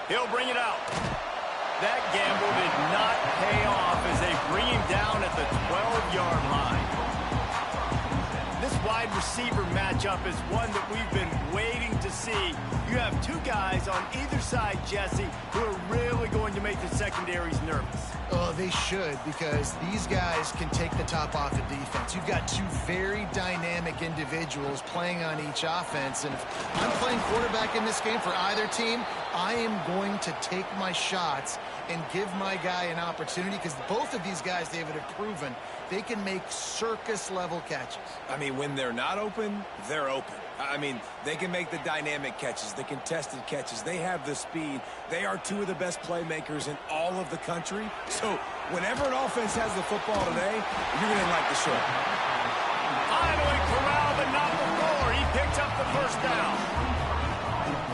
He'll bring it out. That gamble did not pay off as they bring him down at the 12-yard line. This wide receiver matchup is one that we've been waiting to see. You have two guys on either side, Jesse, who are really going to make the secondaries nervous. Oh, they should, because these guys can take the top off the defense. You've got two very dynamic individuals playing on each offense, and if I'm playing quarterback in this game for either team, I am going to take my shots and give my guy an opportunity, because both of these guys, David, have proven they can make circus-level catches. I mean, when they're not open, they're open. I mean, they can make the dynamic catches, the contested catches. They have the speed. They are two of the best playmakers in all of the country. So whenever an offense has the football today, you're going to like the show. Finally corralled, but not before. He picks up the first down.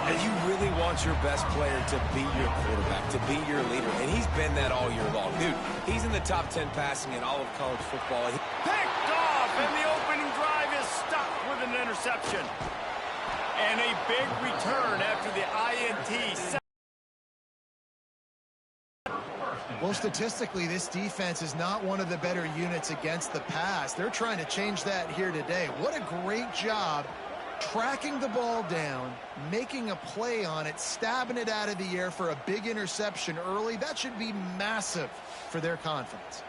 And you really want your best player to be your quarterback, to be your leader. And he's been that all year long. Dude, he's in the top 10 passing in all of college football. Picked off, and the opening drive is stopped with an interception. And a big return after the INT. Well, statistically, this defense is not one of the better units against the pass. They're trying to change that here today. What a great job tracking the ball down, making a play on it, stabbing it out of the air for a big interception early. That should be massive for their confidence.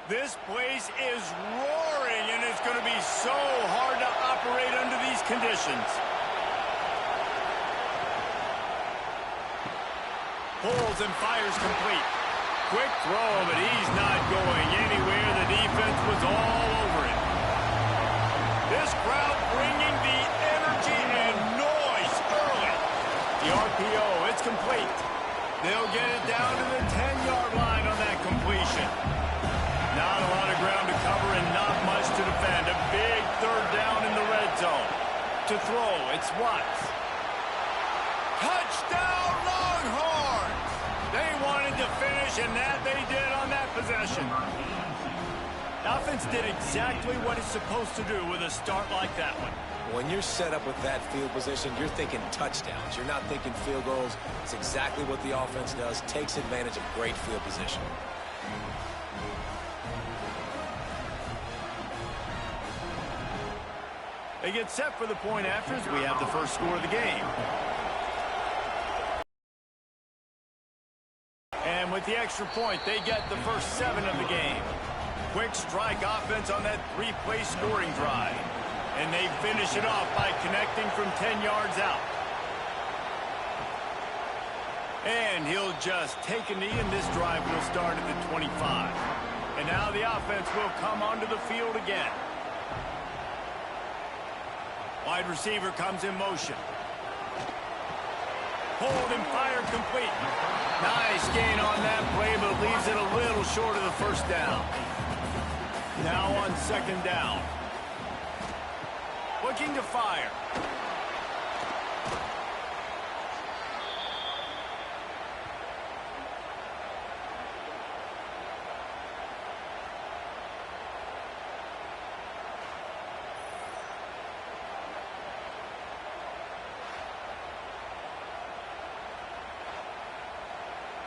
This place is roaring, and it's going to be so hard to operate under these conditions. Pulls and fires complete. Quick throw, but he's not going anywhere. The defense was all over it. This crowd bringing the energy and noise early. The RPO, it's complete. They'll get it down to the 10-yard line on that completion. Not a lot of ground to cover and not much to defend. A big third down in the red zone. To throw, it's Watts. Touchdown, Longhorns! They wanted to finish, and that they did on that possession. The offense did exactly what it's supposed to do with a start like that one. When you're set up with that field position, you're thinking touchdowns. You're not thinking field goals. It's exactly what the offense does. Takes advantage of great field position. They get set for the point after as we have the first score of the game. And with the extra point, they get the first 7 of the game. Quick strike offense on that 3-play scoring drive. And they finish it off by connecting from 10 yards out. And he'll just take a knee, and this drive will start at the 25. And now the offense will come onto the field again. Wide receiver comes in motion. Hold and fire complete. Nice gain on that play, but leaves it a little short of the first down. Now on second down. Looking to fire.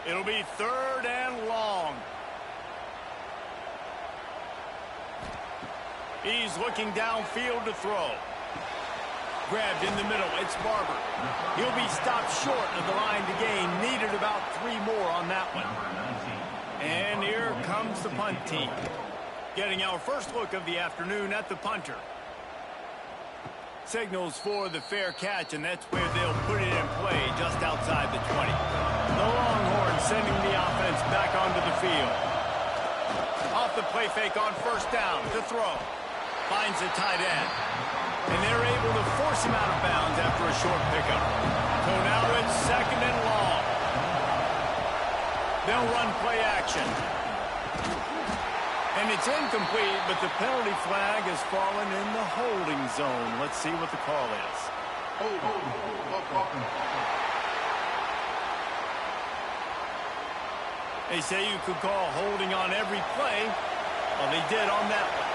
It'll be third and long. He's looking downfield to throw. Grabbed in the middle. It's Barber. He'll be stopped short of the line to gain. Needed about 3 more on that one. And here comes the punt team. Getting our first look of the afternoon at the punter. Signals for the fair catch, and that's where they'll put it in play just outside the 20. The Longhorns sending the offense back onto the field. Off the play fake on first down to throw. Finds the tight end. And they're able to force him out of bounds after a short pickup. So now it's second and long. They'll run play action. And it's incomplete, but the penalty flag has fallen in the holding zone. Let's see what the call is. They say you could call holding on every play. Well, they did on that one.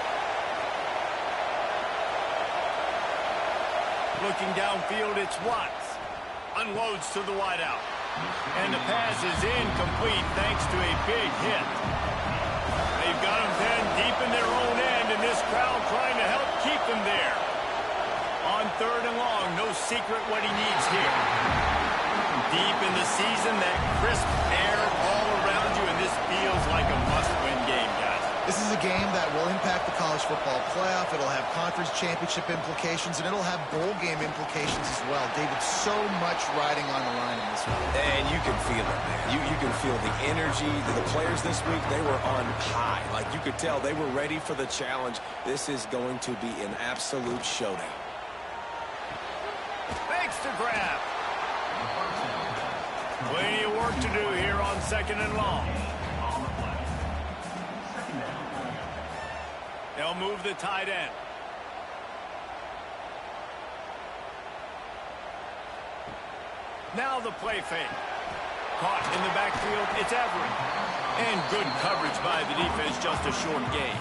Looking downfield, it's Watts. Unloads to the wideout. And the pass is incomplete thanks to a big hit. They've got him then deep in their own end, and this crowd trying to help keep them there. On 3rd and long, no secret what he needs here. Deep in the season, that crisp air all around you, and this feels like a must-win game, guys. This is a game that will impact the college football playoff. It'll have conference championship implications, and it'll have bowl game implications as well. David, so much riding on the line in this one. And you can feel it, man. You can feel the energy. The players this week, they were on high. Like, you could tell they were ready for the challenge. This is going to be an absolute showdown. Thanks to grab. Plenty of work to do here on 2nd and long. They'll move the tight end. Now the play fake. Caught in the backfield, it's Everett. And good coverage by the defense, just a short gain.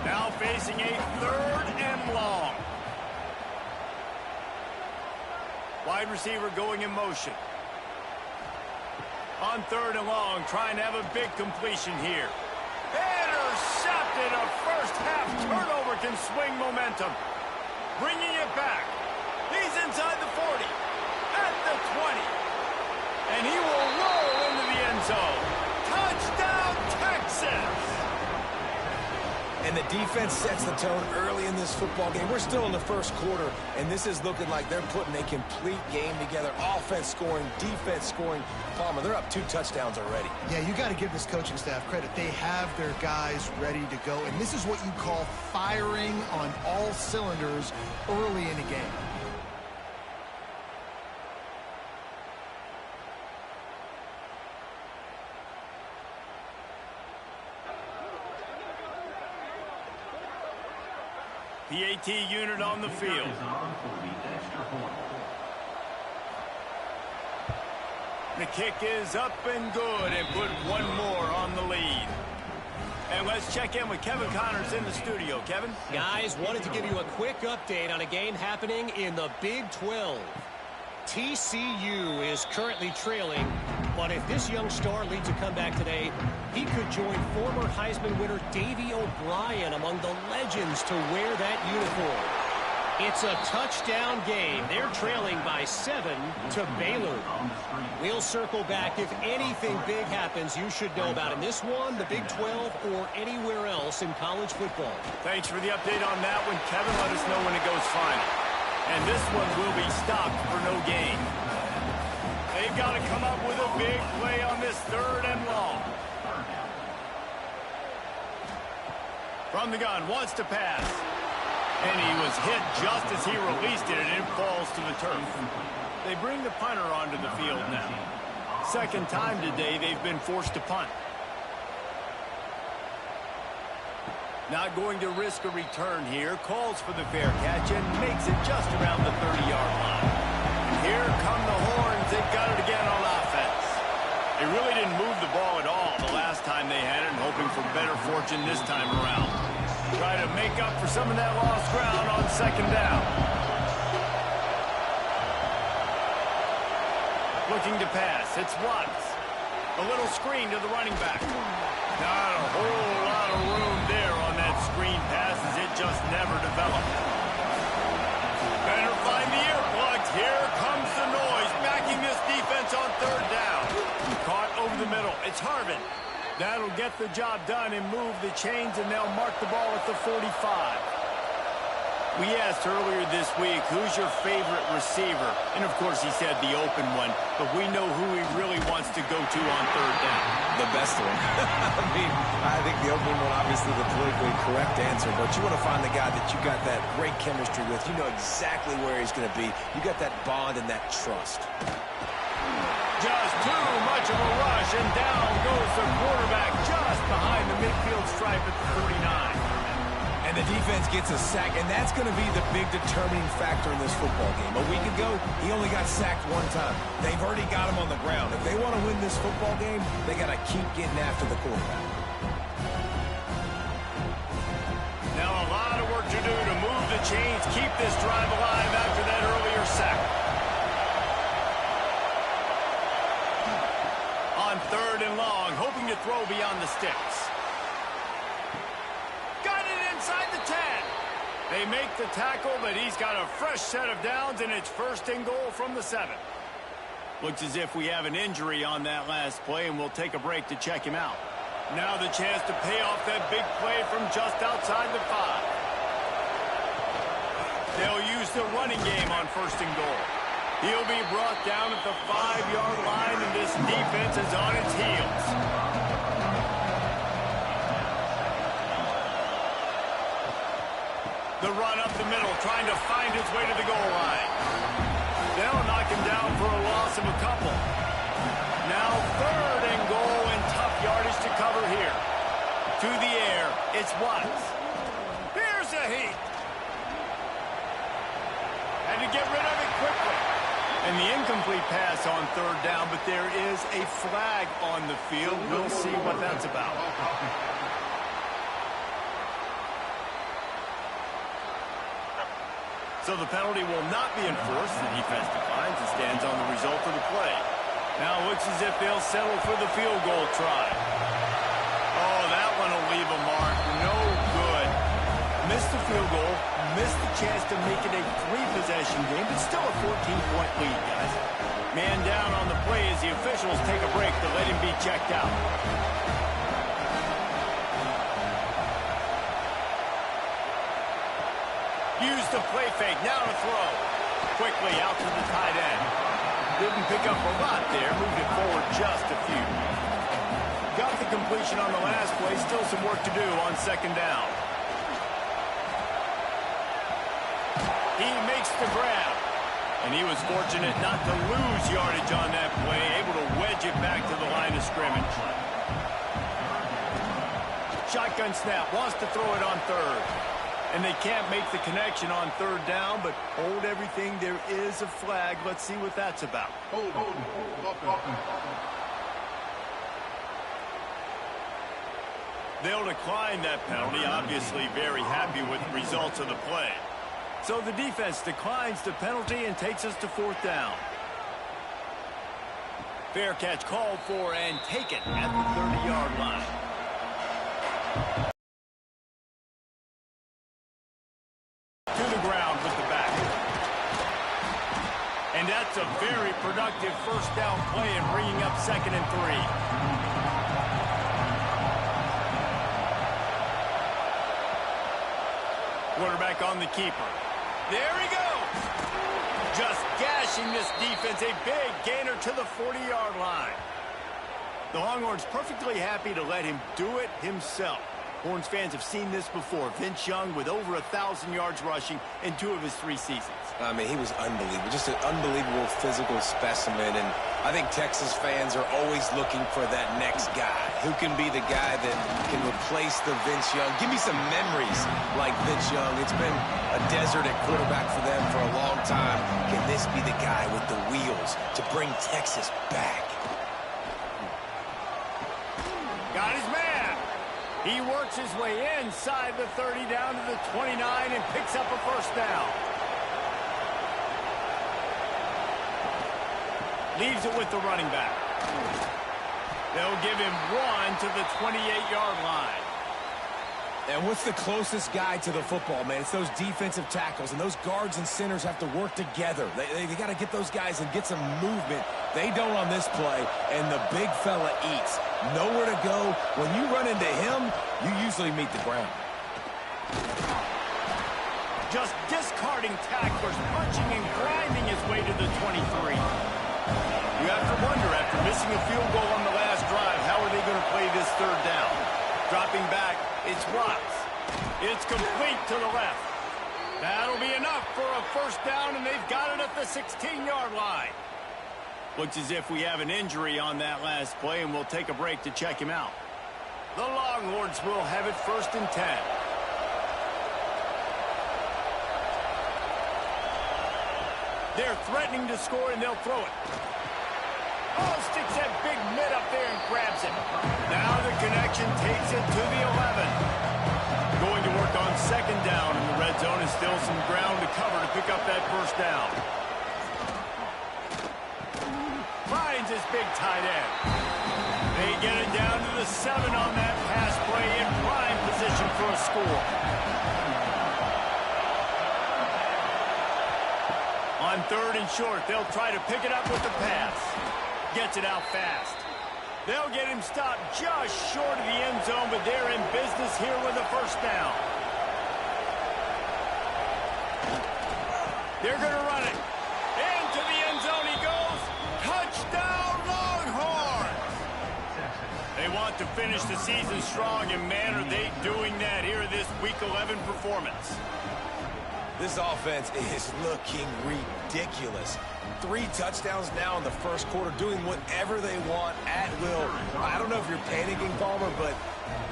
Now facing a 3rd and long. Wide receiver going in motion. On 3rd and long, trying to have a big completion here. Intercepted. A first-half turnover can swing momentum. Bringing it back. He's inside the 40. At the 20. And he will roll into the end zone. Touchdown, Texas! And the defense sets the tone early in this football game. We're still in the first quarter, and this is looking like they're putting a complete game together. Offense scoring, defense scoring. Palmer, they're up 2 touchdowns already. Yeah, you got to give this coaching staff credit. They have their guys ready to go, and this is what you call firing on all cylinders early in a game. PAT unit on the field. The kick is up and good, and put one more on the lead. And let's check in with Kevin Connors in the studio. Kevin? Guys, wanted to give you a quick update on a game happening in the Big 12. TCU is currently trailing, but if this young star leads a comeback today, he could join former Heisman winner Davey O'Brien among the legends to wear that uniform. It's a touchdown game. They're trailing by 7 to Baylor. We'll circle back. If anything big happens, you should know about in this one, the Big 12, or anywhere else in college football. Thanks for the update on that one, Kevin. Let us know when it goes final. And this one will be stopped for no gain. They've got to come up with a big play on this 3rd and long. From the gun, wants to pass. And he was hit just as he released it, and it falls to the turf. They bring the punter onto the field now. 2nd time today they've been forced to punt. Not going to risk a return here. Calls for the fair catch and makes it just around the 30-yard line. Here come the horns. They've got it again on offense. They really didn't move the ball at all the last time they had it, and hoping for better fortune this time around. Try to make up for some of that lost ground on 2nd down. Looking to pass. It's Watts. A little screen to the running back. Not a whole lot of room there on that screen pass, as it just never developed. Better find the earplugs. Here comes the noise, backing this defense on 3rd down. Caught over the middle. It's Harvin. That'll get the job done and move the chains, and they'll mark the ball at the 45. We asked earlier this week, who's your favorite receiver? And, of course, he said the open one, but we know who he really wants to go to on 3rd down. The best one. I think the open one, obviously the politically correct answer, but you want to find the guy that you got that great chemistry with. You know exactly where he's going to be. You got that bond and that trust. Just too much of a rush, and down goes the quarterback just behind the midfield stripe at the 49. And the defense gets a sack, and that's going to be the big determining factor in this football game. A week ago, he only got sacked 1 time. They've already got him on the ground. If they want to win this football game, they got to keep getting after the quarterback. Now a lot of work to do to move the chains keep this drive alive after that earlier sack. On 3rd and long, hoping to throw beyond the sticks. Got it inside the 10. They make the tackle, but he's got a fresh set of downs, and it's 1st and goal from the 7. Looks as if we have an injury on that last play, and we'll take a break to check him out. Now the chance to pay off that big play from just outside the 5. They'll use the running game on 1st and goal. He'll be brought down at the 5-yard line, and this defense is on its heels. The run up the middle, trying to find his way to the goal line. They'll knock him down for a loss of a couple. Now 3rd and goal, and tough yardage to cover here. To the air, it's Watts. Here's a heat. Had to get rid of it quickly. And the incomplete pass on 3rd down, but there is a flag on the field. We'll see what that's about. So the penalty will not be enforced. The defense declines and stands on the result of the play. Now it looks as if they'll settle for the field goal try. Oh, that one will leave a mark. No good. Missed the field goal. Missed the chance to make it a 3-possession game, but still a 14-point lead, guys. Man down on the play as the officials take a break to let him be checked out. Use the play fake, now to throw. Quickly out to the tight end. Didn't pick up a lot there, moved it forward just a few. Got the completion on the last play, still some work to do on 2nd down. He makes the grab. And he was fortunate not to lose yardage on that play, able to wedge it back to the line of scrimmage. Shotgun snap, wants to throw it on 3rd. And they can't make the connection on 3rd down, but hold everything. There is a flag. Let's see what that's about. They'll decline that penalty, obviously very happy with the results of the play. So the defense declines the penalty and takes us to 4th down. Fair catch called for and taken at the 30-yard line. To the ground with the back. And that's a very productive 1st down play and bringing up 2nd and 3. Quarterback on the keeper. There he goes. Just gashing this defense. A big gainer to the 40-yard line. The Longhorns perfectly happy to let him do it himself. Horns fans have seen this before. Vince Young with over 1,000 yards rushing in 2 of his 3 seasons. I mean, he was unbelievable. Just an unbelievable physical specimen. And I think Texas fans are always looking for that next guy. Who can be the guy that can replace the Vince Young? Give me some memories like Vince Young. It's been a desert at quarterback for them for a long time. Can this be the guy with the wheels to bring Texas back? Got his man. He works his way inside the 30 down to the 29 and picks up a 1st down. Leaves it with the running back. They'll give him 1 to the 28-yard line. And what's the closest guy to the football, man? It's those defensive tackles, and those guards and centers have to work together. They got to get those guys and get some movement. They don't on this play, and the big fella eats. Nowhere to go. When you run into him, you usually meet the ground. Just discarding tacklers, punching and grinding his way to the 23. You have to wonder, after missing a field goal on the last drive, how are they going to play this 3rd down? Dropping back, it's Watts. It's complete to the left. That'll be enough for a 1st down, and they've got it at the 16-yard line. Looks as if we have an injury on that last play, and we'll take a break to check him out. The Longhorns will have it 1st and 10. They're threatening to score, and they'll throw it. Oh, sticks that big mid up there and grabs it. Now the connection takes it to the 11. Going to work on 2nd down, and the red zone is still some ground to cover to pick up that first down. Finds his big tight end. They get it down to the 7 on that pass play in prime position for a score. On 3rd and short, they'll try to pick it up with the pass. Gets it out fast. They'll get him stopped just short of the end zone, but they're in business here with a first down. They're going to run it. Into the end zone he goes. Touchdown, Longhorns! They want to finish the season strong, and man, are they doing that here in this Week 11 performance. This offense is looking ridiculous. 3 touchdowns now in the first quarter, doing whatever they want at will. I don't know if you're panicking, Palmer, but,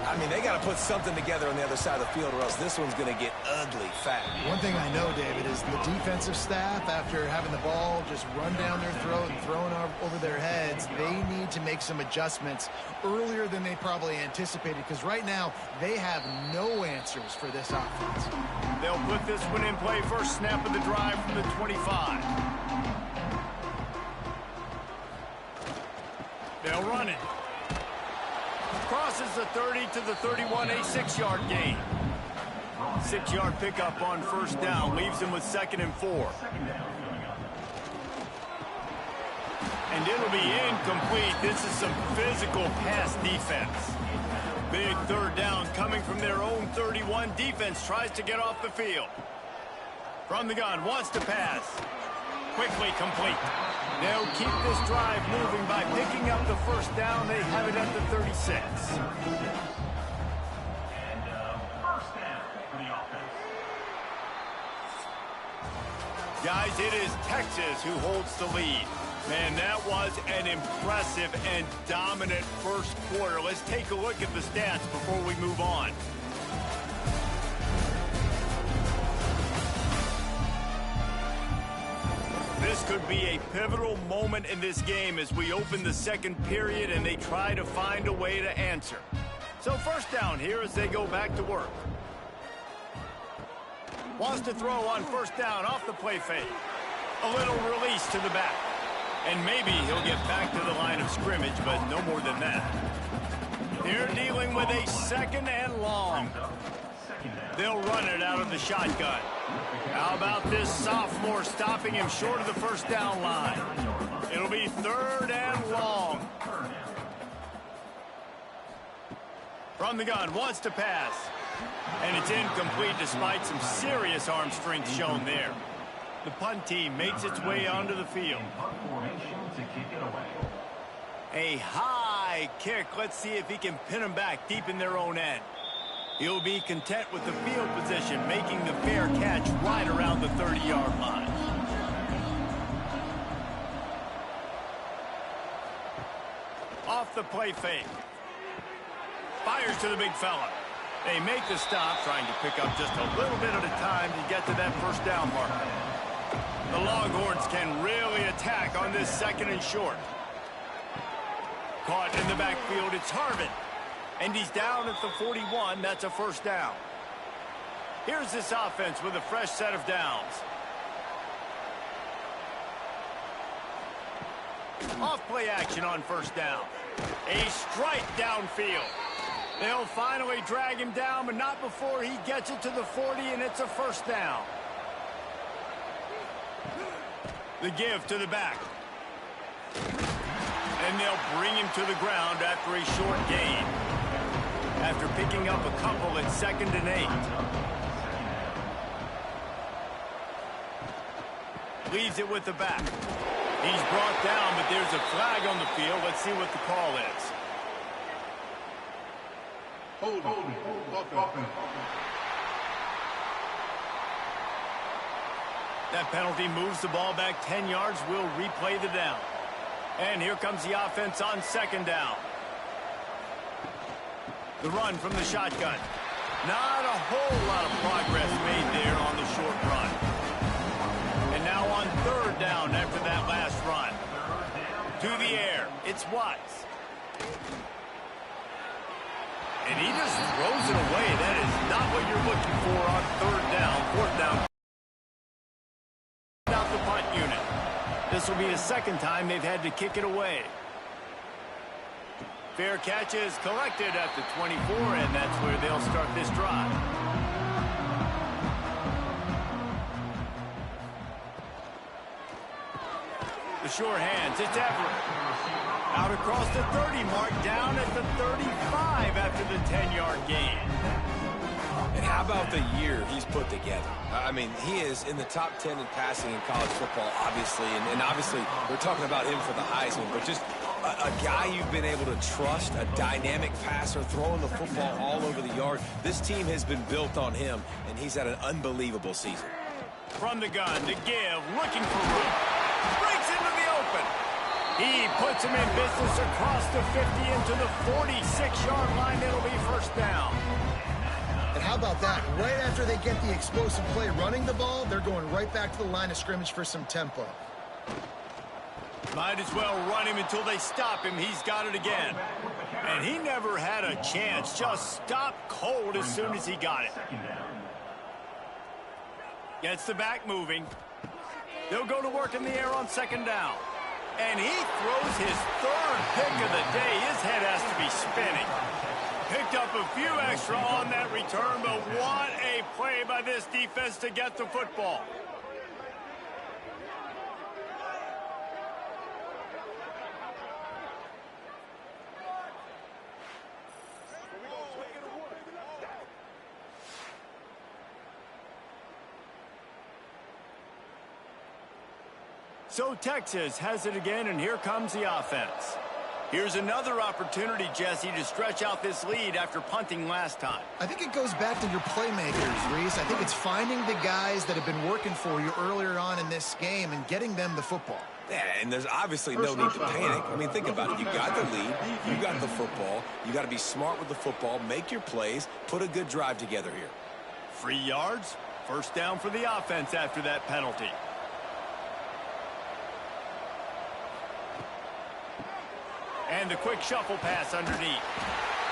I mean, they got to put something together on the other side of the field, or else this one's going to get ugly fast. One thing I know, David, is the defensive staff, after having the ball just run down their throat and thrown over their heads, they need to make some adjustments earlier than they probably anticipated, because right now they have no answers for this offense. They'll put this one in play. First snap of the drive from the 25. They'll run it. Crosses the 30 to the 31, a 6-yard gain. 6-yard pickup on first down. Leaves him with 2nd and 4. And it'll be incomplete. This is some physical pass defense. Big 3rd down coming from their own 31. Defense tries to get off the field. From the gun, wants to pass. Quickly complete. They'll keep this drive moving by picking up the first down. They have it at the 36. First down for the offense. Guys, it is Texas who holds the lead. Man, that was an impressive and dominant first quarter. Let's take a look at the stats before we move on. This could be a pivotal moment in this game as we open the second period and they try to find a way to answer. So first down here as they go back to work. Wants to throw on first down off the play fake. A little release to the back. And maybe he'll get back to the line of scrimmage, but no more than that. They're dealing with a 2nd and long. They'll run it out of the shotgun. How about this sophomore stopping him short of the first down line? It'll be 3rd and long. From the gun, wants to pass. And it's incomplete despite some serious arm strength shown there. The punt team makes its way onto the field. A high kick. Let's see if he can pin them back deep in their own end. He'll be content with the field position, making the fair catch right around the 30-yard line. Off the play fake. Fires to the big fella. They make the stop, trying to pick up just a little bit at a time to get to that first down marker. The Longhorns can really attack on this 2nd and short. Caught in the backfield, it's Harvin. And he's down at the 41. That's a first down. Here's this offense with a fresh set of downs. Off-play action on first down. A strike downfield. They'll finally drag him down, but not before he gets it to the 40, and it's a first down. The give to the back. And they'll bring him to the ground after a short gain. After picking up a couple at 2nd and 8. Leaves it with the back. He's brought down, but there's a flag on the field. Let's see what the call is. That penalty moves the ball back 10 yards. We'll replay the down. And here comes the offense on 2nd down. The run from the shotgun. Not a whole lot of progress made there on the short run. And now on 3rd down after that last run. To the air. It's Watts. And he just throws it away. That is not what you're looking for on 3rd down. 4th down. This will be the second time they've had to kick it away. Fair catch is collected at the 24, and that's where they'll start this drive. The sure hands, it's Everett. Out across the 30 mark, down at the 35 after the 10-yard gain. And how about the year he's put together? I mean, he is in the top 10 in passing in college football, obviously. And obviously, we're talking about him for the Heisman. But just a guy you've been able to trust, a dynamic passer, throwing the football all over the yard. This team has been built on him, and he's had an unbelievable season. From the gun to give, looking for room. Breaks into the open. He puts him in business across the 50 into the 46-yard line. It'll be first down. And how about that? Right after they get the explosive play running the ball, they're going right back to the line of scrimmage for some tempo. Might as well run him until they stop him. He's got it again. And he never had a chance. Just stopped cold as soon as he got it. Gets the back moving. They'll go to work in the air on second down. And he throws his third pick of the day. His head has to be spinning. Picked up a few extra on that return, but what a play by this defense to get the football. So Texas has it again, and here comes the offense. Here's another opportunity, Jesse, to stretch out this lead after punting last time. I think it goes back to your playmakers, Reese. I think it's finding the guys that have been working for you earlier on in this game and getting them the football. Yeah, and there's obviously no need to panic. I mean, think about it. You got the lead. You got the football. You got to be smart with the football, make your plays, put a good drive together here. 3 yards, first down for the offense after that penalty. And the quick shuffle pass underneath.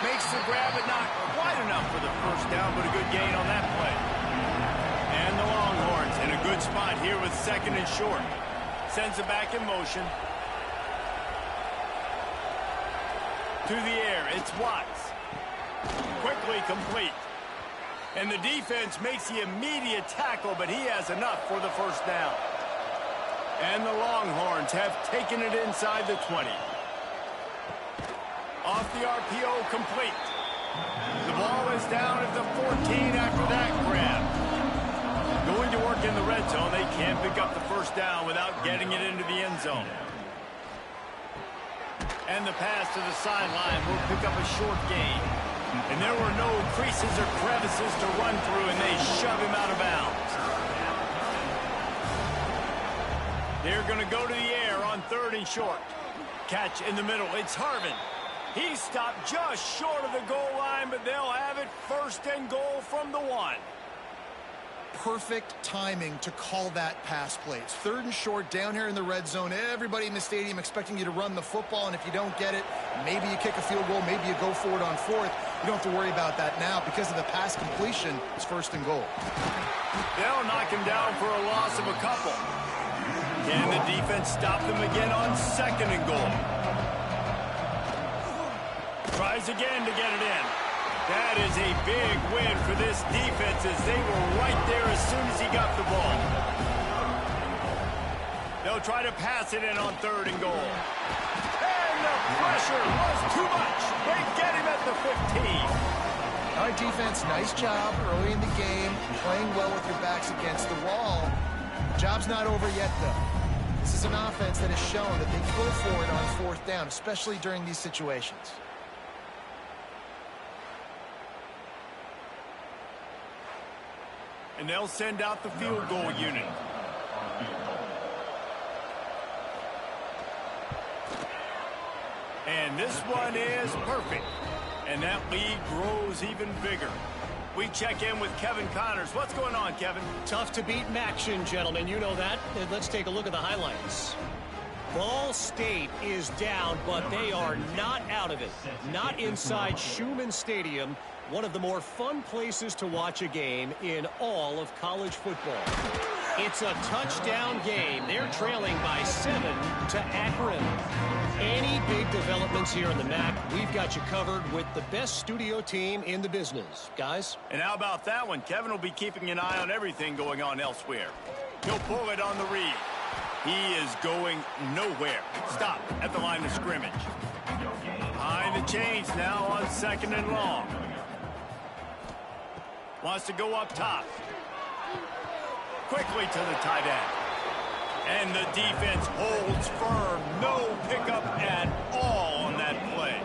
Makes the grab, but not quite enough for the first down, but a good gain on that play. And the Longhorns in a good spot here with second and short. Sends it back in motion. To the air, it's Watts. Quickly complete. And the defense makes the immediate tackle, but he has enough for the first down. And the Longhorns have taken it inside the 20. Off the RPO, complete. The ball is down at the 14 after that grab. Going to work in the red zone. They can't pick up the first down without getting it into the end zone. And the pass to the sideline will pick up a short gain. And there were no creases or crevices to run through, and they shove him out of bounds. They're going to go to the air on third and short. Catch in the middle. It's Harvin. He stopped just short of the goal line, but they'll have it first and goal from the 1. Perfect timing to call that pass play. It's third and short down here in the red zone. Everybody in the stadium expecting you to run the football, and if you don't get it, maybe you kick a field goal, maybe you go for it on fourth. You don't have to worry about that now. Because of the pass completion, it's first and goal. They'll knock him down for a loss of a couple. Can the defense stop them again on second and goal? Tries again to get it in. That is a big win for this defense as they were right there as soon as he got the ball. They'll try to pass it in on third and goal. And the pressure was too much. They get him at the 15. All right, defense, nice job early in the game, playing well with your backs against the wall. Job's not over yet, though. This is an offense that has shown that they go for it on fourth down, especially during these situations. And they'll send out the field goal unit. And this one is perfect. And that lead grows even bigger. We check in with Kevin Connors. What's going on, Kevin? Tough to beat action, gentlemen. You know that. And let's take a look at the highlights. Ball State is down, but they are not out of it. Not inside Schumann Stadium. One of the more fun places to watch a game in all of college football. It's a touchdown game. They're trailing by 7 to Akron. Any big developments here in the MAC, we've got you covered with the best studio team in the business. Guys? And how about that one? Kevin will be keeping an eye on everything going on elsewhere. He'll pull it on the read. He is going nowhere. Stop at the line of scrimmage. Behind the chains now on 2nd and long. Wants to go up top. Quickly to the tight end. And the defense holds firm. No pickup at all on that play.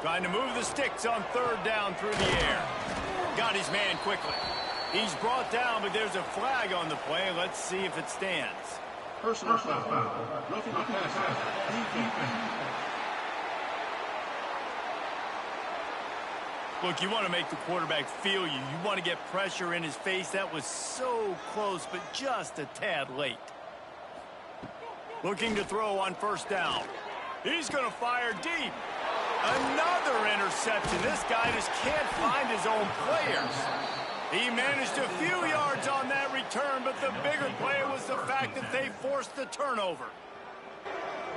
Trying to move the sticks on 3rd down through the air. Got his man quickly. He's brought down, but there's a flag on the play. Let's see if it stands. Personal foul. Roughing the passer. Look, you want to make the quarterback feel you. You want to get pressure in his face. That was so close, but just a tad late. Looking to throw on 1st down. He's going to fire deep. Another interception. This guy just can't find his own players. He managed a few yards on that return, but the bigger play was the fact that they forced the turnover.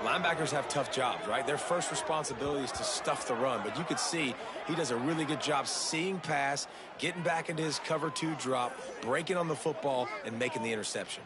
Linebackers have tough jobs, right? Their first responsibility is to stuff the run, but you could see he does a really good job seeing pass, getting back into his cover 2 drop, breaking on the football, and making the interception.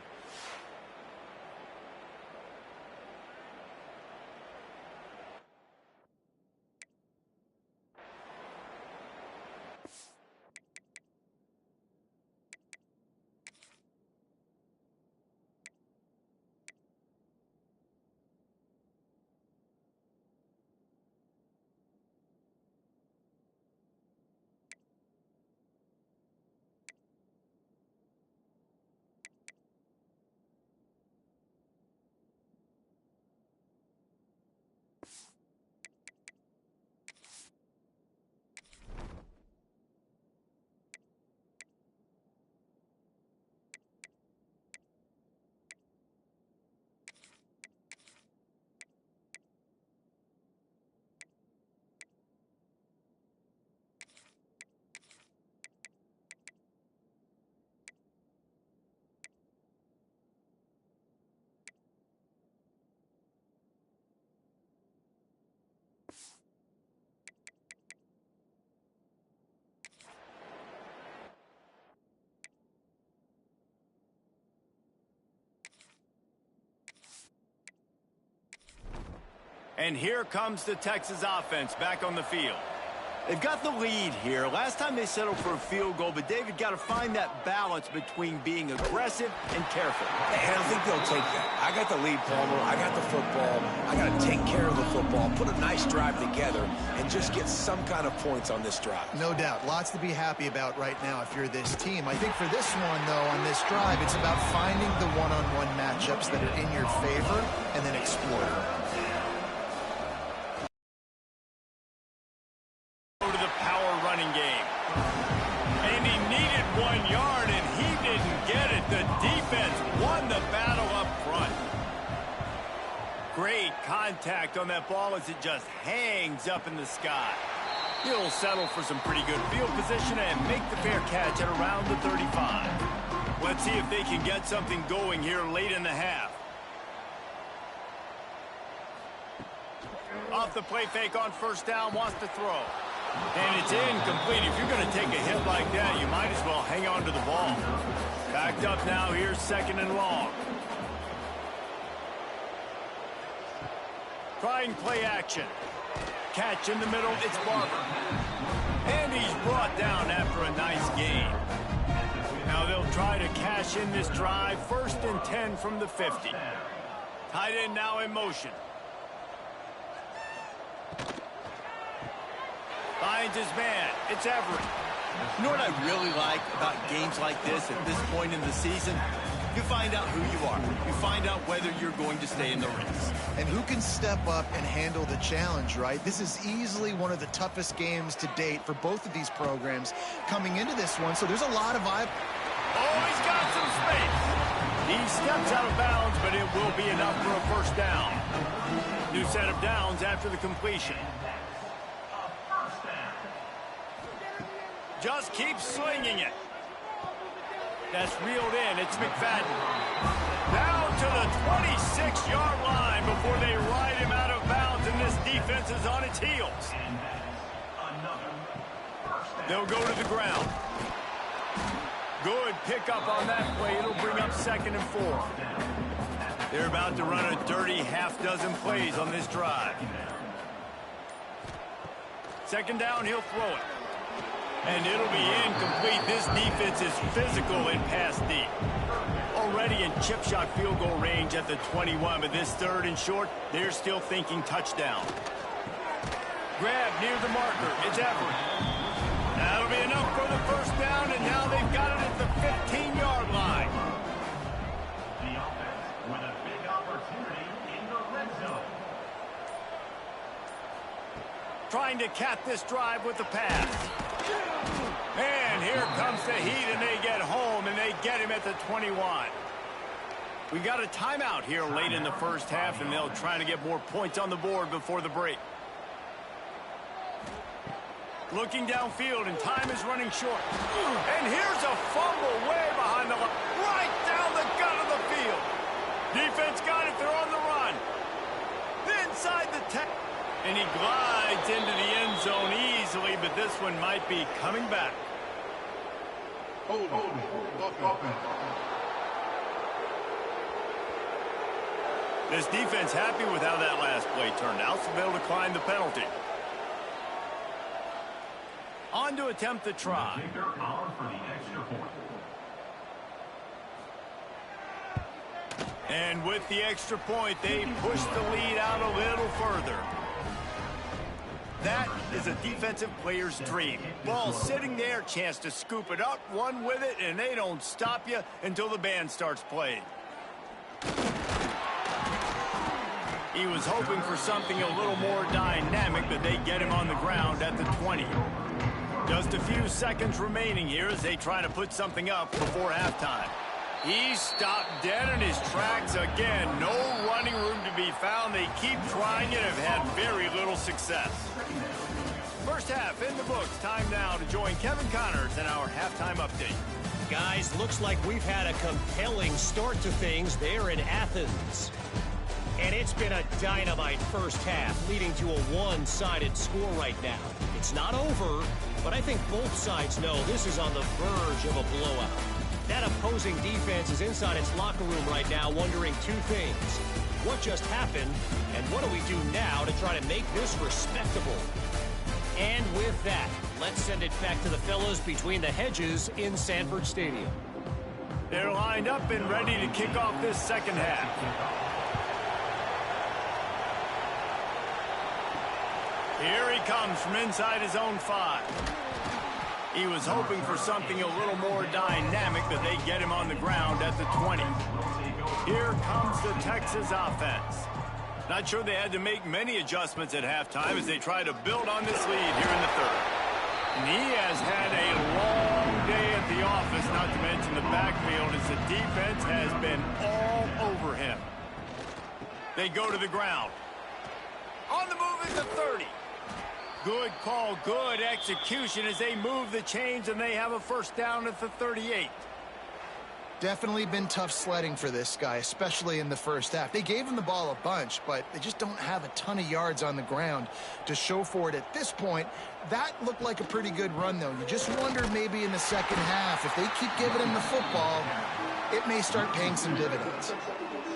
And here comes the Texas offense back on the field. They've got the lead here. Last time they settled for a field goal, but David got to find that balance between being aggressive and careful. And I think they'll take that. I got the lead, Palmer. I got the football. I got to take care of the football, put a nice drive together, and just get some kind of points on this drive. No doubt. Lots to be happy about right now if you're this team. I think for this one, though, on this drive, it's about finding the one-on-one matchups that are in your favor and then exploit them. Great contact on that ball as it just hangs up in the sky. He'll settle for some pretty good field position and make the fair catch at around the 35. Let's see if they can get something going here late in the half. Off the play fake on 1st down, wants to throw. And it's incomplete. If you're going to take a hit like that, you might as well hang on to the ball. Backed up now, here's 2nd and long. Trying play action. Catch in the middle, it's Barber. And he's brought down after a nice gain. Now they'll try to cash in this drive. 1st and 10 from the 50. Tight end now in motion. Finds his man. It's Everett. You know what I really like about games like this at this point in the season? You find out who you are. You find out whether you're going to stay in the race. And who can step up and handle the challenge, right? This is easily one of the toughest games to date for both of these programs coming into this one. So there's a lot of... Oh, he's got some space. He steps out of bounds, but it will be enough for a first down. New set of downs after the completion. Just keep slinging it. That's reeled in. It's McFadden. Down to the 26-yard line before they ride him out of bounds, and this defense is on its heels. They'll go to the ground. Good pickup on that play. It'll bring up 2nd and 4. They're about to run a dirty half-dozen plays on this drive. 2nd down, he'll throw it. And it'll be incomplete. This defense is physical and pass deep. Already in chip shot field goal range at the 21, but this 3rd and short, they're still thinking touchdown. Grab near the marker. It's Everett. That'll be enough for the first down, and now they've got it at the 15-yard line. The offense with a big opportunity in the red zone. Trying to cap this drive with the pass. And here comes the heat, and they get home, and they get him at the 21. We got a timeout here late in the first half, and they'll try to get more points on the board before the break. Looking downfield, and time is running short. And here's a fumble way behind the line. Right down the gut of the field. Defense got it. They're on the run. Inside the 10. And he glides into the end zone easily, but this one might be coming back. This defense happy with how that last play turned out, so they'll decline the penalty. On to attempt the try. And with the extra point, they push the lead out a little further. That is a defensive player's dream. Ball sitting there, chance to scoop it up, run with it, and they don't stop you until the band starts playing. He was hoping for something a little more dynamic, but they get him on the ground at the 20. Just a few seconds remaining here as they try to put something up before halftime. He's stopped dead in his tracks again. No running room to be found. They keep trying it and have had very little success. First half in the books. Time now to join Kevin Connors in our halftime update. Guys, looks like we've had a compelling start to things there in Athens. And it's been a dynamite first half, leading to a one-sided score right now. It's not over, but I think both sides know this is on the verge of a blowout. That opposing defense is inside its locker room right now wondering two things. What just happened, and what do we do now to try to make this respectable? And with that, let's send it back to the fellas between the hedges in Sanford Stadium. They're lined up and ready to kick off this second half. Here he comes from inside his own 5. He was hoping for something a little more dynamic, but they get him on the ground at the 20. Here comes the Texas offense. Not sure they had to make many adjustments at halftime as they try to build on this lead here in the 3rd. And he has had a long day at the office, not to mention the backfield, as the defense has been all over him. They go to the ground. On the move is the 30. Good call, good execution as they move the chains, and they have a first down at the 38. Definitely been tough sledding for this guy, especially in the first half. They gave him the ball a bunch, but they just don't have a ton of yards on the ground to show for it at this point. That looked like a pretty good run, though. You just wonder maybe in the second half, if they keep giving him the football, it may start paying some dividends.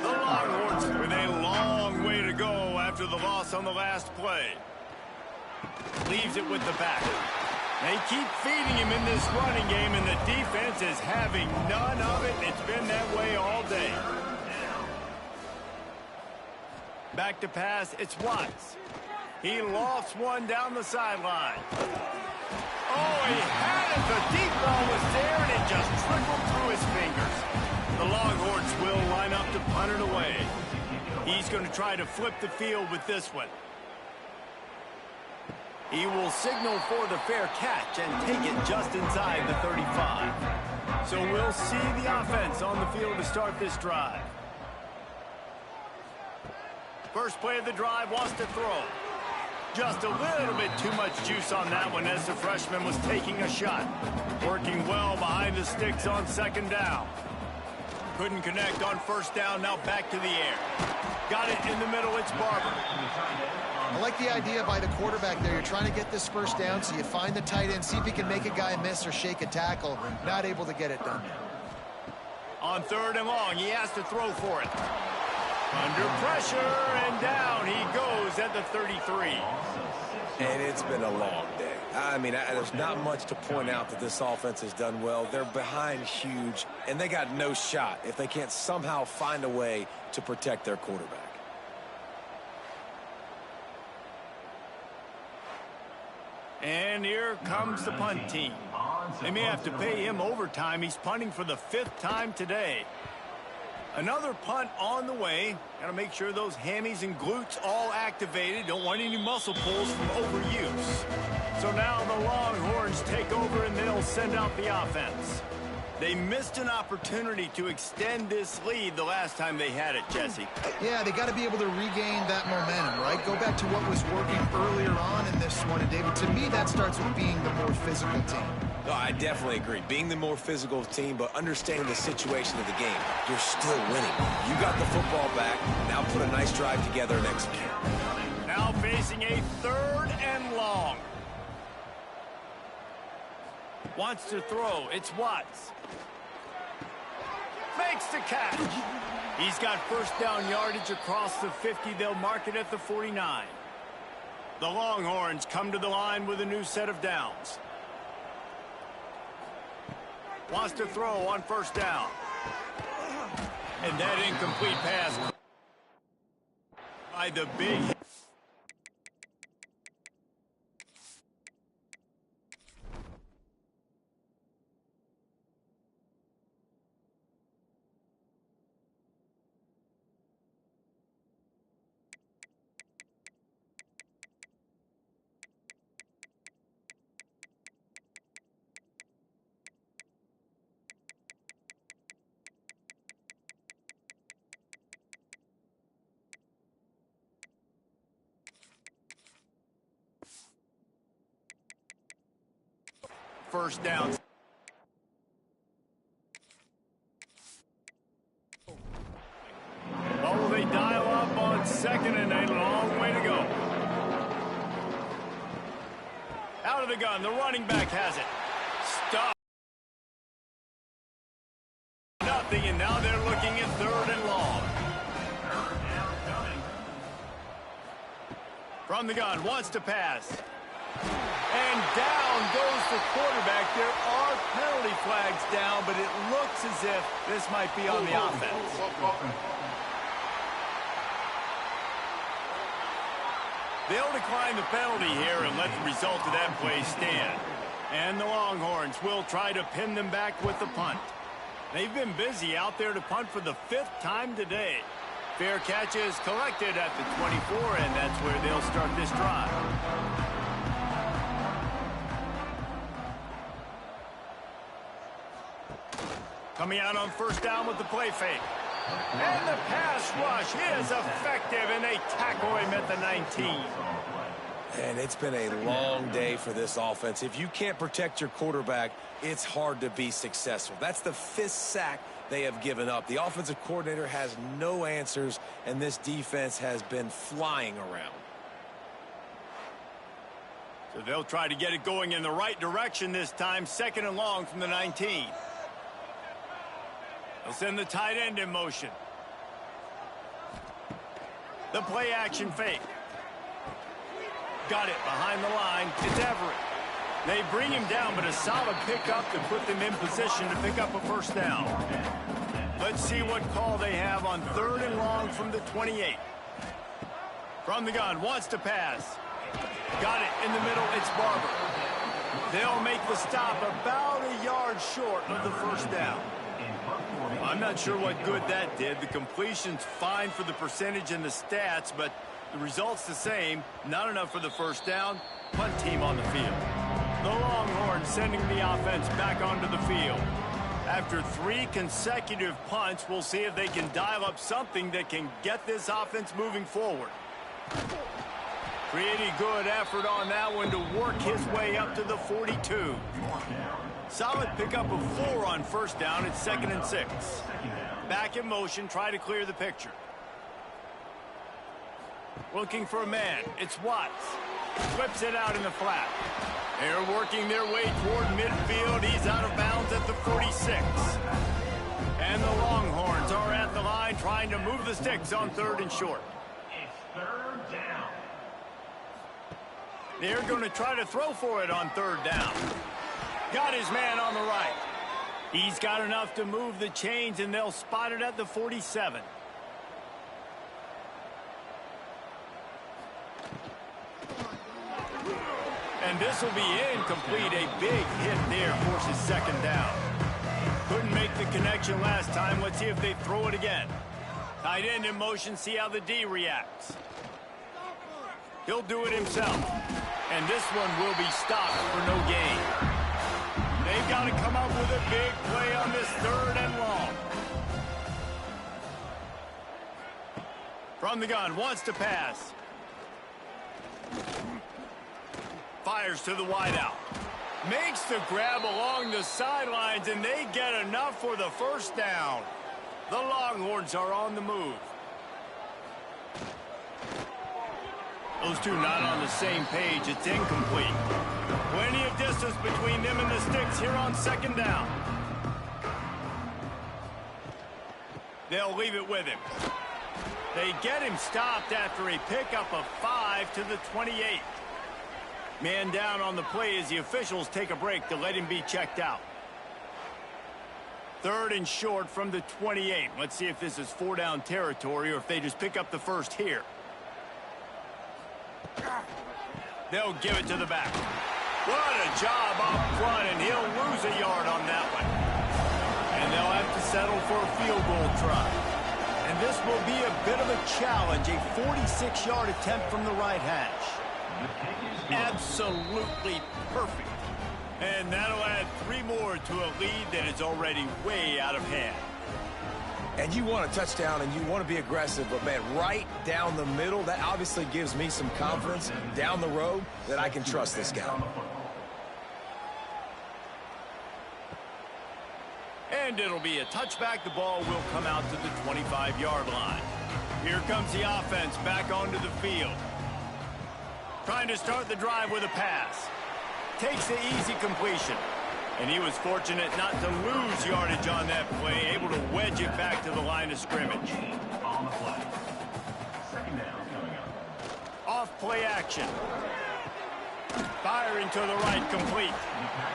The Longhorns with a long way to go after the loss on the last play. Leaves it with the back. They keep feeding him in this running game, and the defense is having none of it. It's been that way all day. Back to pass, it's Watts. He lofts one down the sideline. Oh, he had it. The deep ball was there, and it just trickled through his fingers. The Longhorns will line up to punt it away. He's going to try to flip the field with this one. He will signal for the fair catch and take it just inside the 35. So we'll see the offense on the field to start this drive. First play of the drive, wants to throw. Just a little bit too much juice on that one as the freshman was taking a shot. Working well behind the sticks on second down. Couldn't connect on first down, now back to the air. Got it in the middle, it's Barber. I like the idea by the quarterback there. You're trying to get this first down, so you find the tight end, see if he can make a guy miss or shake a tackle. Not able to get it done. On third and long, he has to throw for it. Under pressure, and down he goes at the 33. And it's been a long day. I mean, there's not much to point out that this offense has done well. They're behind huge, and they got no shot if they can't somehow find a way to protect their quarterback. And here comes the punt team. They may have to pay him overtime. He's punting for the 5th time today. Another punt on the way. Got to make sure those hammies and glutes all activated. Don't want any muscle pulls from overuse. So now the Longhorns take over and they'll send out the offense. They missed an opportunity to extend this lead the last time they had it, Jesse. Yeah, they got to be able to regain that momentum, right? Go back to what was working earlier on in this one. And, David, to me, that starts with being the more physical team. No, I definitely agree. Being the more physical team, but understanding the situation of the game. You're still winning. You got the football back. Now put a nice drive together and execute. Now facing a 3rd and long. Wants to throw. It's Watts. Makes the catch. He's got first down yardage across the 50. They'll mark it at the 49. The Longhorns come to the line with a new set of downs. Wants to throw on first down. And that incomplete pass by the big... First down. Oh, they dial up on second and a long way to go. Out of the gun, the running back has it. Stop. Nothing, and now they're looking at 3rd and long. From the gun, wants to pass. And down goes the quarterback. There are penalty flags down, but it looks as if this might be on the offense. They'll decline the penalty here and let the result of that play stand. And the Longhorns will try to pin them back with the punt. They've been busy out there to punt for the 5th time today. Fair catch is collected at the 24, and that's where they'll start this drive. Coming out on first down with the play fake. And the pass rush is effective, and they tackle him at the 19. And it's been a long day for this offense. If you can't protect your quarterback, it's hard to be successful. That's the 5th sack they have given up. The offensive coordinator has no answers, and this defense has been flying around. So they'll try to get it going in the right direction this time. 2nd and long from the 19. They'll send the tight end in motion. The play action fake. Got it behind the line. It's Everett. They bring him down, but a solid pickup to put them in position to pick up a first down. Let's see what call they have on 3rd and long from the 28. From the gun, wants to pass. Got it in the middle. It's Barber. They'll make the stop about a yard short of the first down. I'm not sure what good that did. The completion's fine for the percentage and the stats, but the result's the same. Not enough for the first down. punt team on the field. The Longhorns sending the offense back onto the field. After 3 consecutive punts, we'll see if they can dial up something that can get this offense moving forward. Pretty good effort on that one to work his way up to the 42. Solid pickup of 4 on first down. It's 2nd and 6. Back in motion, try to clear the picture. Looking for a man. It's Watts. Whips it out in the flat. They're working their way toward midfield. He's out of bounds at the 46. And the Longhorns are at the line trying to move the sticks on 3rd and short. It's 3rd down. They're going to try to throw for it on 3rd down. Got his man on the right. He's got enough to move the chains, and they'll spot it at the 47. And this will be incomplete. A big hit there forces 2nd down. Couldn't make the connection last time. Let's see if they throw it again. Tight end in motion, see how the D reacts. He'll do it himself. And this one will be stopped for no gain. They've got to come up with a big play on this 3rd and long. From the gun, wants to pass. Fires to the wideout. Makes the grab along the sidelines, and they get enough for the 1st down. The Longhorns are on the move. Those two not on the same page. It's incomplete. Plenty of distance between them and the sticks here on 2nd down. They'll leave it with him. They get him stopped after a pickup of 5 to the 28. Man down on the play as the officials take a break to let him be checked out. 3rd and short from the 28. Let's see if this is 4-down territory or if they just pick up the 1st here. They'll give it to the back. What a job up front, and he'll lose a yard on that one. And they'll have to settle for a field goal try. And this will be a bit of a challenge, a 46-yard attempt from the right hash. Absolutely perfect. And that'll add 3 more to a lead that is already way out of hand. And you want a touchdown and you want to be aggressive, but man, right down the middle, that obviously gives me some confidence down the road that I can trust this guy. And it'll be a touchback. The ball will come out to the 25-yard line. Here comes the offense back onto the field. Trying to start the drive with a pass. Takes the easy completion. And he was fortunate not to lose yardage on that play, able to wedge it back to the line of scrimmage. On the play. 2nd down coming up. Off play action. Firing to the right, complete.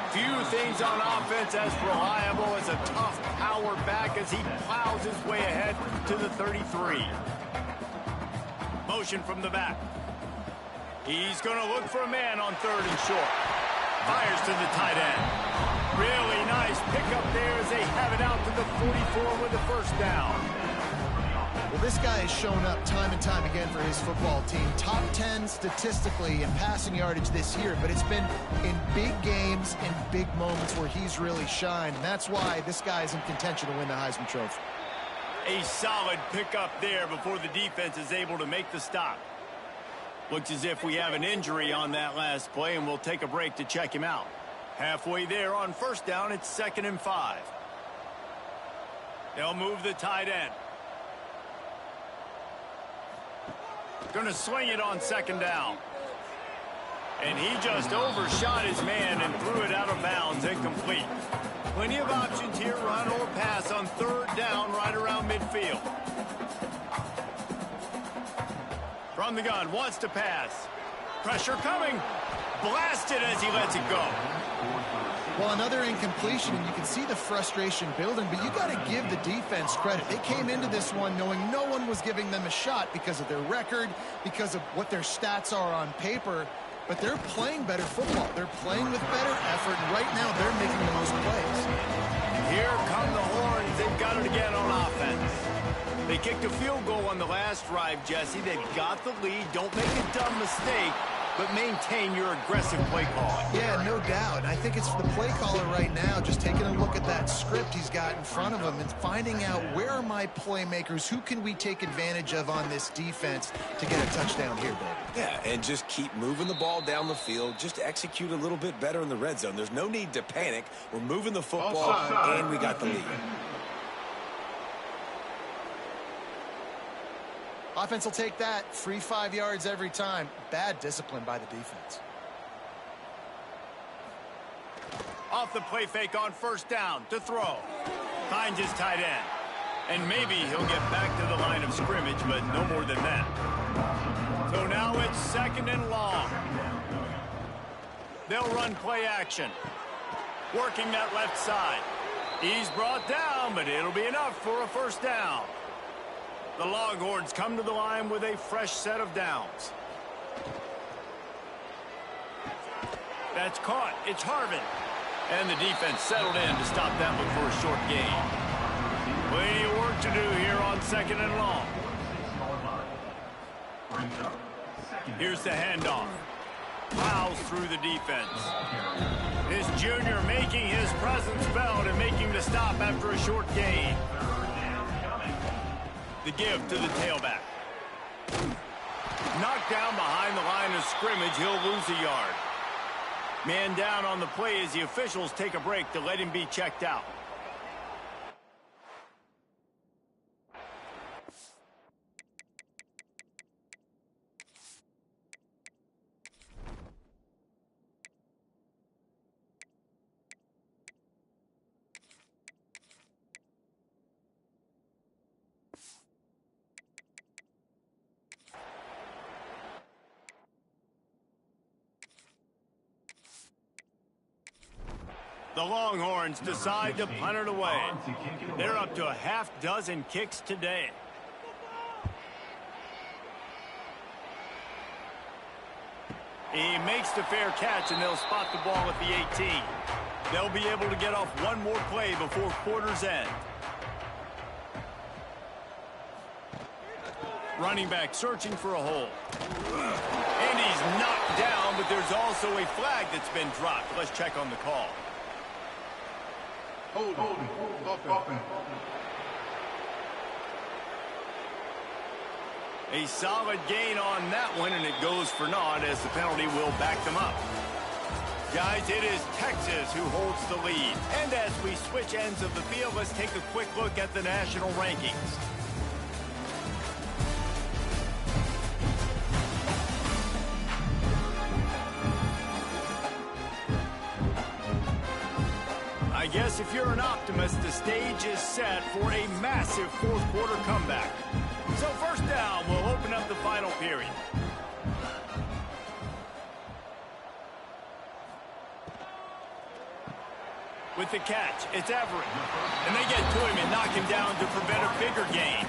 Few things on offense as reliable as a tough power back as he plows his way ahead to the 33. Motion from the back. He's going to look for a man on 3rd and short. Fires to the tight end. Really nice pickup there as they have it out to the 44 with the 1st down. Well, this guy has shown up time and time again for his football team. Top 10 statistically in passing yardage this year, but it's been in big games and big moments where he's really shined. And that's why this guy is in contention to win the Heisman Trophy. A solid pickup there before the defense is able to make the stop. Looks as if we have an injury on that last play, and we'll take a break to check him out. Halfway there on 1st down, it's 2nd and 5. They'll move the tight end. Going to sling it on 2nd down. And he just overshot his man and threw it out of bounds, incomplete. Plenty of options here, run or pass on 3rd down right around midfield. From the gun, wants to pass. Pressure coming. Blasted as he lets it go. Well, another incompletion, and you can see the frustration building, but you got to give the defense credit. They came into this one knowing no one was giving them a shot because of their record, because of what their stats are on paper, but they're playing better football. They're playing with better effort, and right now they're making the most plays. Here come the Horns. They've got it again on offense. They kicked a field goal on the last drive, Jesse. They've got the lead. Don't make a dumb mistake. but maintain your aggressive play calling. Yeah, no doubt. I think it's the play caller right now just taking a look at that script he's got in front of him and finding out where are my playmakers, who can we take advantage of on this defense to get a touchdown here, baby. Yeah, and just keep moving the ball down the field. Just execute a little bit better in the red zone. There's no need to panic. We're moving the football, and we got the lead. Offense will take that. Free 5 yards every time. Bad discipline by the defense. Off the play fake on first down to throw. Finds his tight end. And maybe he'll get back to the line of scrimmage, but no more than that. So now it's 2nd and long. They'll run play action. Working that left side. He's brought down, but it'll be enough for a first down. The Longhorns come to the line with a fresh set of downs. That's caught. It's Harvin. And the defense settled in to stop that one for a short gain. Plenty of work to do here on 2nd and long. Here's the handoff. Plows through the defense. This junior making his presence felt and making the stop after a short gain. The give to the tailback. Knocked down behind the line of scrimmage, he'll lose a yard. Man down on the play as the officials take a break to let him be checked out. The Longhorns decide to punt it away. They're up to a half dozen kicks today. He makes the fair catch, and they'll spot the ball at the 18. They'll be able to get off one more play before quarter's end. Running back searching for a hole. And he's knocked down, but there's also a flag that's been dropped. Let's check on the call. A solid gain on that one, and it goes for naught as the penalty will back them up. Guys, it is Texas who holds the lead. And as we switch ends of the field, let's take a quick look at the national rankings. I guess if you're an optimist, the stage is set for a massive fourth quarter comeback. So first down, we'll open up the final period. With the catch, it's Everett. And they get to him and knock him down to prevent a bigger gain.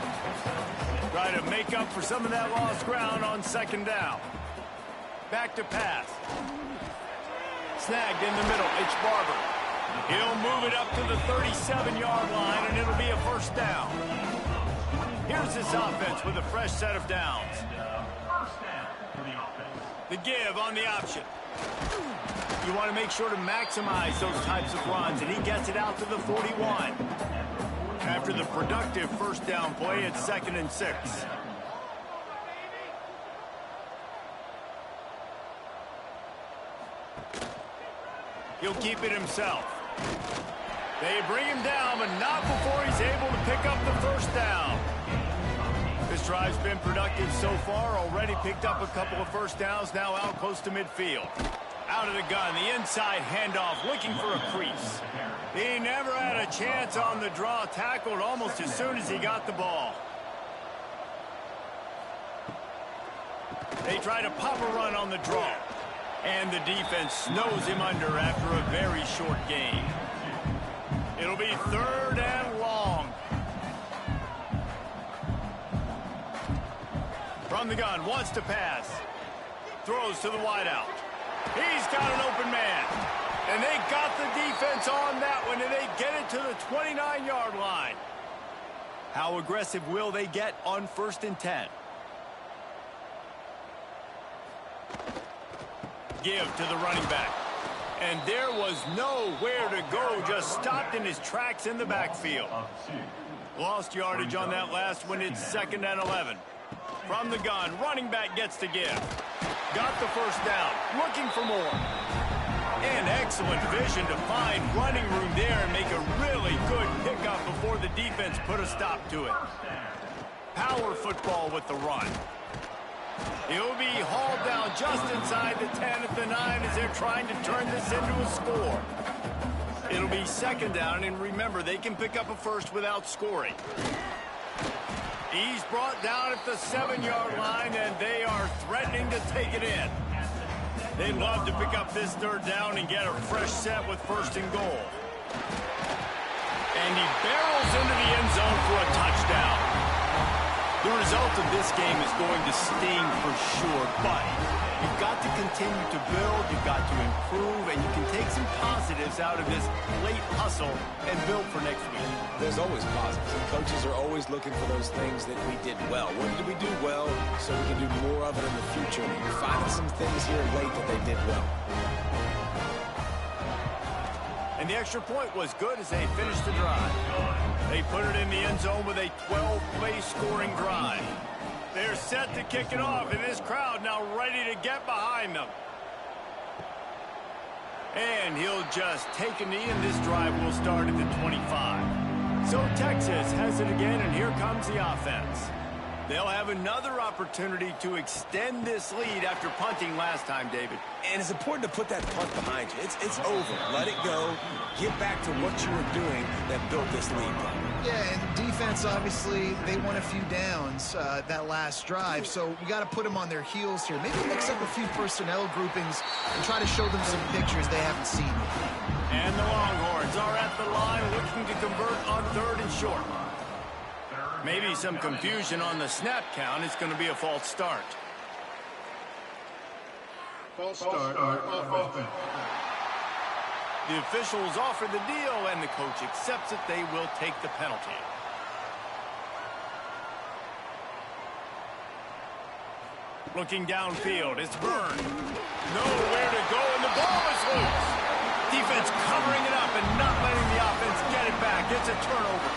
Try to make up for some of that lost ground on 2nd down. Back to pass. Snagged in the middle, it's Barber. He'll move it up to the 37-yard line, and it'll be a first down. Here's this offense with a fresh set of downs. The give on the option. You want to make sure to maximize those types of runs, and he gets it out to the 41. After the productive first down play, it's 2nd and 6. He'll keep it himself. They bring him down, but not before he's able to pick up the first down. This drive's been productive so far. Already picked up a couple of first downs, now out close to midfield. Out of the gun, the inside handoff, looking for a crease. He never had a chance on the draw, tackled almost as soon as he got the ball. They try to pop a run on the draw. And the defense snows him under after a very short gain. It'll be 3rd and long. From the gun, wants to pass. Throws to the wideout. He's got an open man. And they got the defense on that one, and they get it to the 29-yard line. How aggressive will they get on 1st and 10? give to the running back. And there was nowhere to go, just stopped in his tracks in the backfield. Lost yardage on that last one. It's 2nd and 11. From the gun, running back gets to give. Got the first down, looking for more. And excellent vision to find running room there and make a really good pickup before the defense put a stop to it. Power football with the run. He'll be hauled down just inside the 10 at the 9 as they're trying to turn this into a score. It'll be 2nd down, and remember, they can pick up a first without scoring. He's brought down at the 7-yard line, and they are threatening to take it in. They'd love to pick up this 3rd down and get a fresh set with 1st and goal. And he barrels into the end zone for a touchdown. The result of this game is going to sting for sure, but you've got to continue to build, you've got to improve, and you can take some positives out of this late hustle and build for next week. There's always positives. Coaches are always looking for those things that we did well. What did we do well so we can do more of it in the future? And you're finding some things here late that they did well. And the extra point was good as they finished the drive. They put it in the end zone with a 12-play scoring drive. They're set to kick it off, and this crowd now ready to get behind them. And he'll just take a knee, and this drive will start at the 25. So Texas has it again, and here comes the offense. They'll have another opportunity to extend this lead after punting last time, David. And it's important to put that punt behind you. It's over. Let it go. Get back to what you were doing that built this lead. Yeah, and defense, obviously, they won a few downs that last drive, so we got to put them on their heels here. Maybe mix up a few personnel groupings and try to show them some pictures they haven't seen yet. And the Longhorns are at the line looking to convert on 3rd and short. Maybe some confusion on the snap count. It's going to be a false start. False start offense. The officials offer the deal, and the coach accepts it. They will take the penalty. Looking downfield, it's Byrne. Nowhere to go, and the ball is loose. Defense covering it up and not letting the offense get it back. It's a turnover.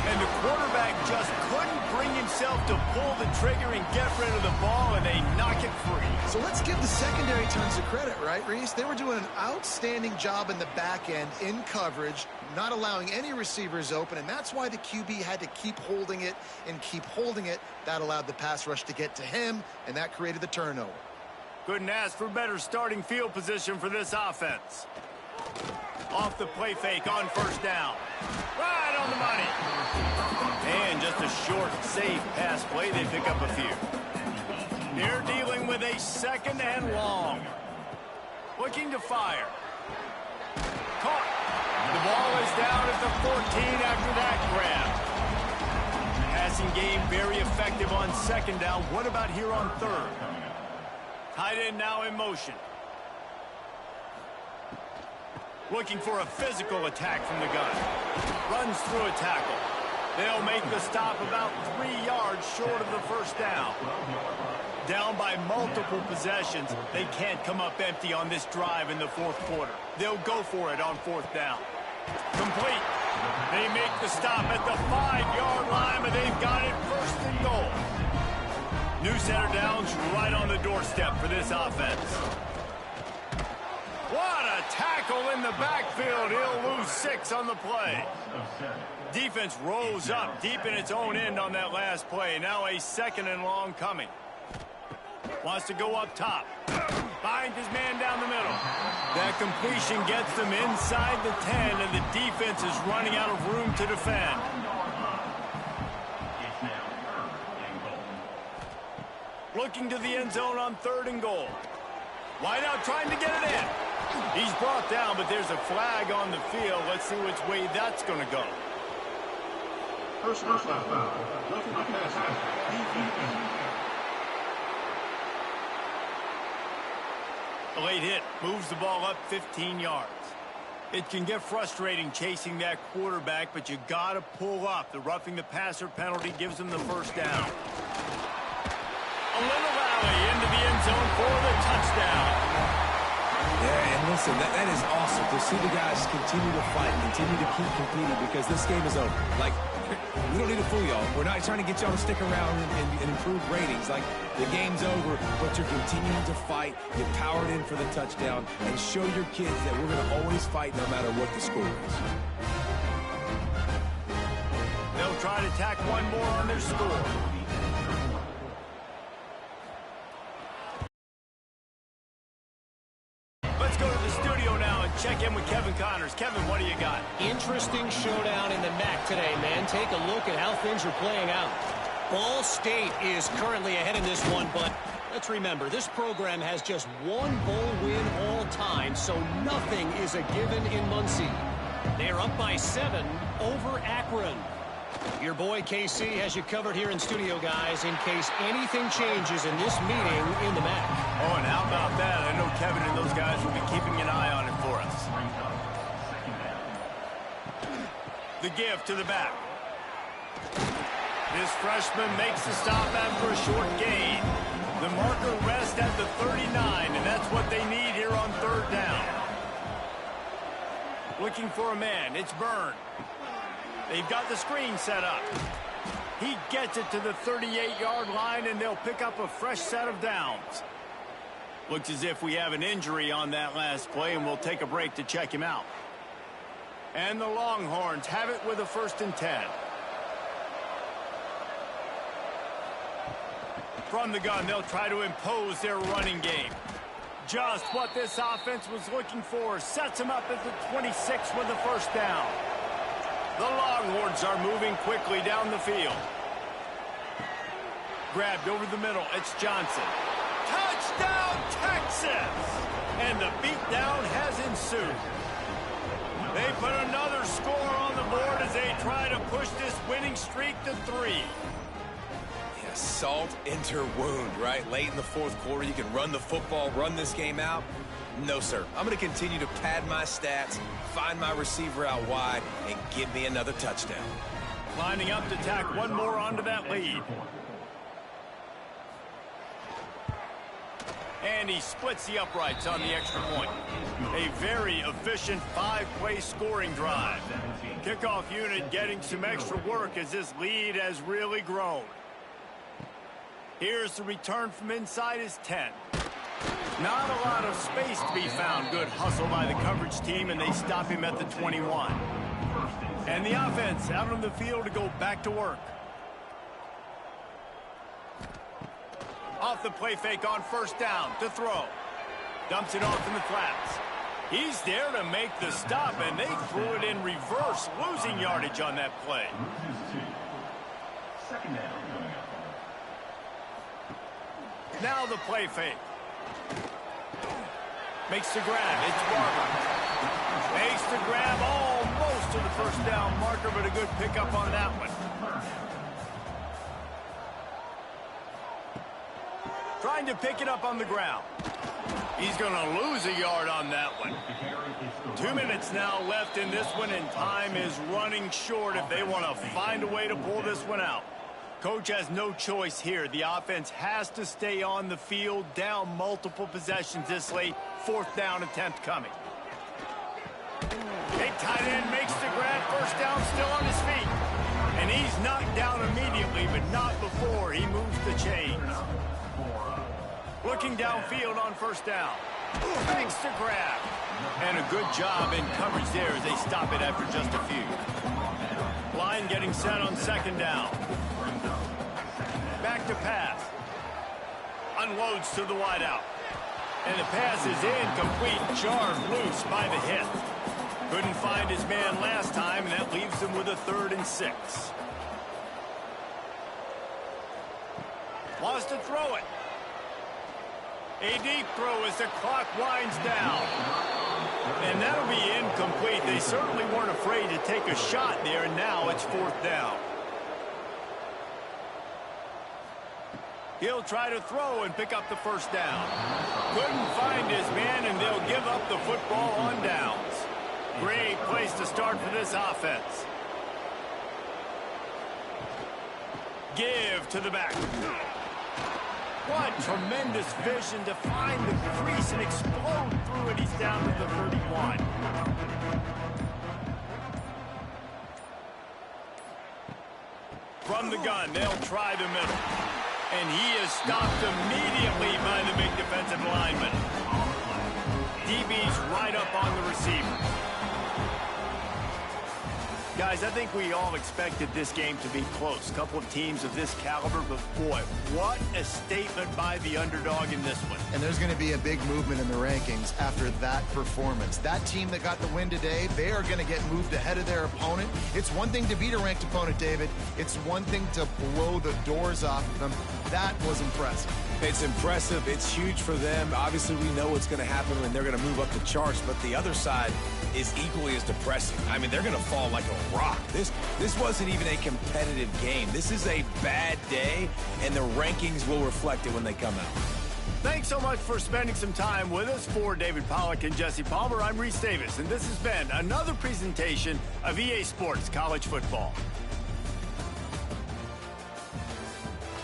And the quarterback just couldn't bring himself to pull the trigger and get rid of the ball, and they knock it free. So let's give the secondary tons of credit, right, Reese? They were doing an outstanding job in the back end, in coverage, not allowing any receivers open, and that's why the QB had to keep holding it and keep holding it. That allowed the pass rush to get to him, and that created the turnover. Couldn't ask for better starting field position for this offense. Off the play fake on 1st down. Right on the money. And just a short, safe pass play. They pick up a few. They're dealing with a 2nd and long. Looking to fire. Caught. The ball is down at the 14 after that grab. Passing game very effective on 2nd down. What about here on 3rd? Tight end now in motion. Looking for a physical attack from the gun. Runs through a tackle. They'll make the stop about 3 yards short of the 1st down. Down by multiple possessions, they can't come up empty on this drive in the 4th quarter. They'll go for it on 4th down. Complete. They make the stop at the 5-yard line, but they've got it 1st and goal. New center downs right on the doorstep for this offense. What a tackle in the backfield. He'll lose 6 on the play. Defense rose up deep in its own end on that last play. Now a 2nd and long coming. Wants to go up top. Finds his man down the middle. That completion gets them inside the 10, and the defense is running out of room to defend. Looking to the end zone on 3rd and goal. Wide out trying to get it in. He's brought down, but there's a flag on the field. Let's see which way that's going to go. First foul. Roughing the pass. A late hit moves the ball up 15 yards. It can get frustrating chasing that quarterback, but you got to pull up. The roughing the passer penalty gives them the 1st down. A little rally into the end zone for the touchdown. Yeah, and listen, that is awesome to see the guys continue to fight, continue to keep competing because this game is over. Like, we don't need to fool y'all. We're not trying to get y'all to stick around and improve ratings. Like, the game's over, but you're continuing to fight. You powered in for the touchdown and show your kids that we're going to always fight no matter what the score is. They'll try to tack one more on their score. Let's go to the studio now and check in with Kevin Connors. Kevin, what do you got? Interesting showdown in the MAC today, man. Take a look at how things are playing out. Ball State is currently ahead in this one, but let's remember, this program has just one bowl win all time, so nothing is a given in Muncie. They're up by 7 over Akron. Your boy KC has you covered here in studio, guys, in case anything changes in this meeting in the MAC. Oh, and how about that? I know Kevin and those guys will be keeping an eye on it for us. The give to the back. This freshman makes the stop after a short gain. The marker rests at the 39, and that's what they need here on 3rd down. Looking for a man. It's Byrne. They've got the screen set up. He gets it to the 38-yard line, and they'll pick up a fresh set of downs. Looks as if we have an injury on that last play, and we'll take a break to check him out. And the Longhorns have it with a 1st and 10. From the gun, they'll try to impose their running game. Just what this offense was looking for. Sets them up at the 26 with the 1st down. The Longhorns are moving quickly down the field. Grabbed over the middle. It's Johnson. Touchdown, Texas! And the beatdown has ensued. They put another score on the board as they try to push this winning streak to 3. Yeah, salt into wound, right? Late in the 4th quarter, you can run the football, run this game out. No, sir. I'm going to continue to pad my stats, find my receiver out wide, and give me another touchdown. Lining up to tack one more onto that lead. And he splits the uprights on the extra point. A very efficient 5-play scoring drive. Kickoff unit getting some extra work as this lead has really grown. Here's the return from inside his 10. Not a lot of space to be found. Good hustle by the coverage team, and they stop him at the 21. And the offense out on the field to go back to work. Off the play fake on 1st down to throw. Dumps it off in the flats. He's there to make the stop, and they threw it in reverse, losing yardage on that play. 2nd down. Now the play fake. Makes the grab. It's Barber. Makes the grab almost to the 1st down marker, but a good pickup on that one. Trying to pick it up on the ground. He's going to lose a yard on that one. 2 minutes now left in this one, and time is running short if they want to find a way to pull this one out. Coach has no choice here. The offense has to stay on the field, down multiple possessions this late. 4th down attempt coming. A tight end makes the grab. 1st down, still on his feet. And he's knocked down immediately, but not before he moves the chains. Looking downfield on 1st down. Makes the grab. And a good job in coverage there as they stop it after just a few. Line getting set on 2nd down. Back to pass. Unloads to the wideout. And the pass is incomplete. Jarred loose by the hit. Couldn't find his man last time, and that leaves him with a 3rd and 6. Wants to throw it. A deep throw as the clock winds down. And that'll be incomplete. They certainly weren't afraid to take a shot there, and now it's 4th down. He'll try to throw and pick up the 1st down. Couldn't find his man, and they'll give up the football on downs. Great place to start for this offense. Give to the back. What tremendous vision to find the crease and explode through it. He's down to the 31. From the gun, they'll try the middle. And he is stopped immediately by the big defensive lineman. DB's right up on the receiver. Guys, I think we all expected this game to be close. A couple of teams of this caliber, but boy, what a statement by the underdog in this one. And there's going to be a big movement in the rankings after that performance. That team that got the win today, they are going to get moved ahead of their opponent. It's one thing to beat a ranked opponent, David. It's one thing to blow the doors off of them. That was impressive. It's impressive. It's huge for them. Obviously, we know what's going to happen when they're going to move up the charts, but the other side is equally as depressing. I mean, they're going to fall like a rock. This wasn't even a competitive game. This is a bad day, and the rankings will reflect it when they come out. Thanks so much for spending some time with us. For David Pollack and Jesse Palmer, I'm Reese Davis, and this has been another presentation of EA Sports College Football.